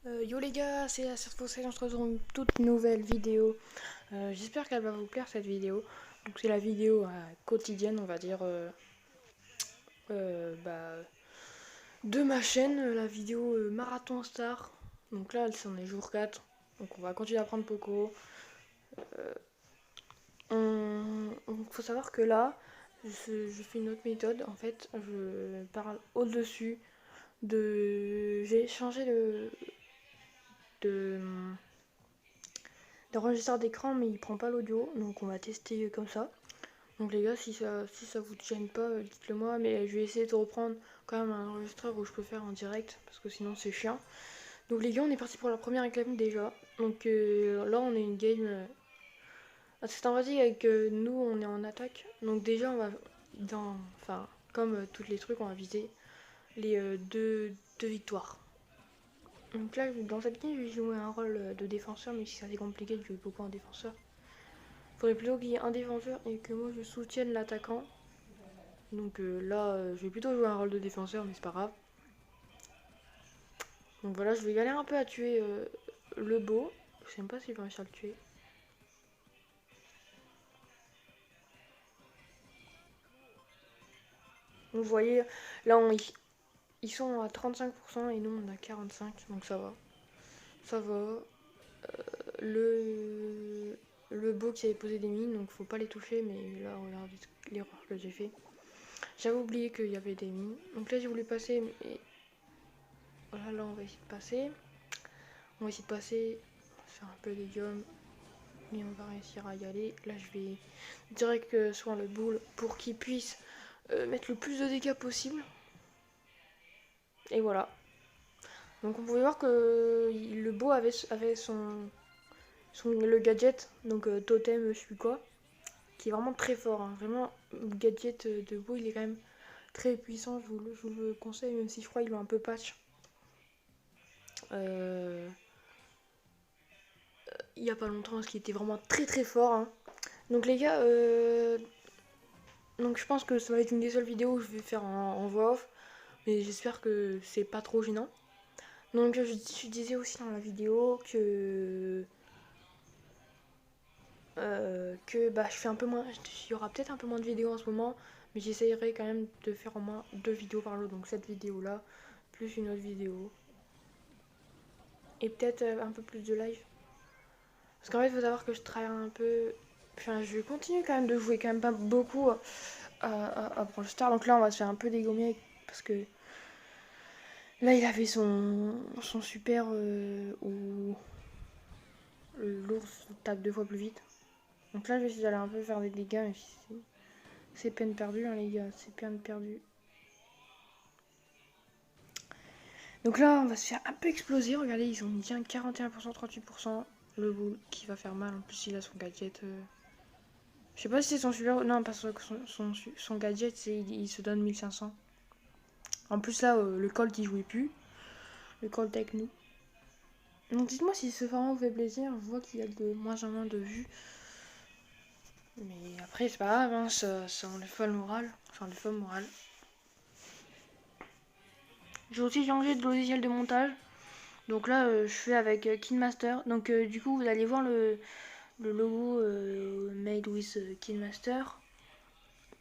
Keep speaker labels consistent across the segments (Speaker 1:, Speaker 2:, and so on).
Speaker 1: Yo les gars, c'est la Fossé, on se retrouve dans une toute nouvelle vidéo. J'espère qu'elle va vous plaire cette vidéo. Donc c'est la vidéo quotidienne, on va dire, de ma chaîne, la vidéo Marathon Star. Donc là, c'en est jour 4. Donc on va continuer à prendre Poco. Faut savoir que là, je fais une autre méthode. En fait, je parle au-dessus de... J'ai changé de d'enregistreur d'écran, mais il prend pas l'audio, donc on va tester comme ça. Donc les gars, si ça vous gêne pas, dites-le moi, mais je vais essayer de reprendre quand même un enregistreur où je peux faire en direct, parce que sinon c'est chiant. Donc les gars, on est parti pour la première game déjà. Donc là, on est une game assez sympathique avec nous, on est en attaque. Donc déjà, on va enfin, comme tous les trucs, on va viser les deux victoires. Donc là, dans cette game, je vais jouer un rôle de défenseur, mais si c'est assez compliqué de jouer beaucoup en défenseur. Faudrait plutôt qu'il y ait un défenseur et que moi je soutienne l'attaquant. Donc là, je vais plutôt jouer un rôle de défenseur, mais c'est pas grave. Donc voilà, je vais galérer un peu à tuer le beau. Je sais même pas si je vais réussir à le tuer. Donc vous voyez, là ils sont à 35% et nous on a 45%, donc ça va. Ça va. Le beau qui avait posé des mines, donc faut pas les toucher, mais là regardez l'erreur que j'ai fait. J'avais oublié qu'il y avait des mines. Donc là j'ai voulu passer, mais voilà, là on va essayer de passer. On va essayer de passer, faire un peu des gommes, mais on va réussir à y aller. Là je vais direct sur le boule pour qu'il puisse mettre le plus de dégâts possible. Et voilà. Donc on pouvait voir que le beau avait le gadget, donc totem, je sais plus quoi, qui est vraiment très fort. Hein. Vraiment, le gadget de beau, il est quand même très puissant. Je vous le conseille, même si je crois qu'il est un peu patch. Il y a pas longtemps, parce qu'il était vraiment très très fort. Hein. Donc les gars, donc je pense que ça va être une des seules vidéos où je vais faire en voix off. Mais j'espère que c'est pas trop gênant. Donc je disais aussi dans la vidéo que bah, je fais un peu moins. Il y aura peut-être un peu moins de vidéos en ce moment. Mais j'essayerai quand même de faire au moins 2 vidéos par jour. Donc cette vidéo là, plus une autre vidéo. Et peut-être un peu plus de live. Parce qu'en fait, il faut savoir que je travaille un peu. Enfin, je continue quand même de jouer quand même pas beaucoup à Brawl Stars. Donc là, on va se faire un peu dégommer parce que là, il avait son super où l'ours tape 2 fois plus vite. Donc là, je vais essayer d'aller un peu faire des dégâts, mais c'est peine perdue, hein, les gars, c'est peine perdue. Donc là, on va se faire un peu exploser. Regardez, ils ont bien 41%, 38%. Le boule qui va faire mal. En plus, il a son gadget. Je sais pas si c'est son super. Non, pas son gadget, il se donne 1500. En plus, là, le Colt il jouait plus. Le Colt avec nous. Donc dites-moi si ce format vous fait plaisir. Je vois qu'il y a de moins en moins de vues. Mais après, c'est pas grave, hein, ça enlève pas le moral. Ça enlève pas le moral. J'ai aussi changé de logiciel de montage. Donc là, je fais avec KineMaster. Donc du coup, vous allez voir le logo Made with KineMaster.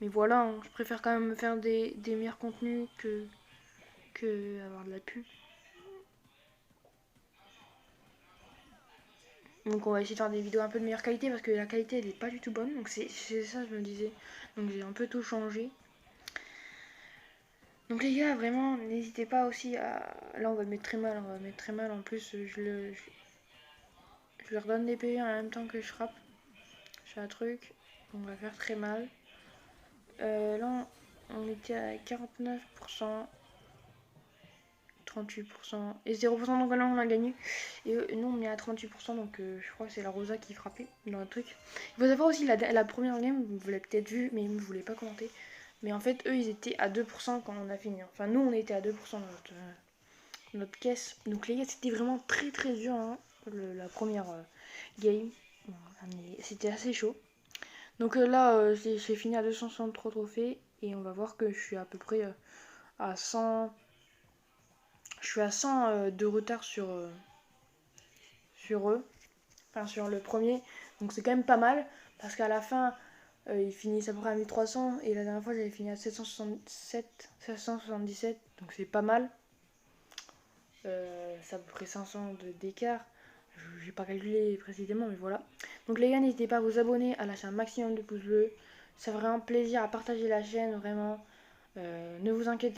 Speaker 1: Mais voilà, hein, je préfère quand même faire des meilleurs contenus que avoir de la pub. Donc on va essayer de faire des vidéos un peu de meilleure qualité parce que la qualité elle est pas du tout bonne. Donc c'est ça je me disais. Donc j'ai un peu tout changé. Donc les gars vraiment n'hésitez pas aussi à. Là on va mettre très mal, on va mettre très mal. En plus je leur donne des PV en même temps que je frappe. Je fais un truc. On va faire très mal. Là on était à 49%. 38% et 0%, donc là on a gagné. Et nous on est à 38%, donc je crois que c'est la Rosa qui frappait dans le truc. Il faut savoir aussi la première game, vous l'avez peut-être vu, mais vous ne voulez pas commenter. Mais en fait, eux ils étaient à 2% quand on a fini. Enfin, nous on était à 2% de notre caisse. Donc les gars, c'était vraiment très très dur hein, la première game. Bon, c'était assez chaud. Donc là, j'ai fini à 263 trophées et on va voir que je suis à peu près à 100. Je suis à 100 de retard sur sur eux, enfin sur le premier, donc c'est quand même pas mal, parce qu'à la fin, ils finissent à peu près à 1300, et la dernière fois j'avais fini à 777, donc c'est pas mal. C'est à peu près 500 d'écart. J'ai pas calculé précisément, mais voilà. Donc les gars, n'hésitez pas à vous abonner, à lâcher un maximum de pouces bleus. Ça fait vraiment plaisir à partager la chaîne, vraiment. Ne vous inquiétez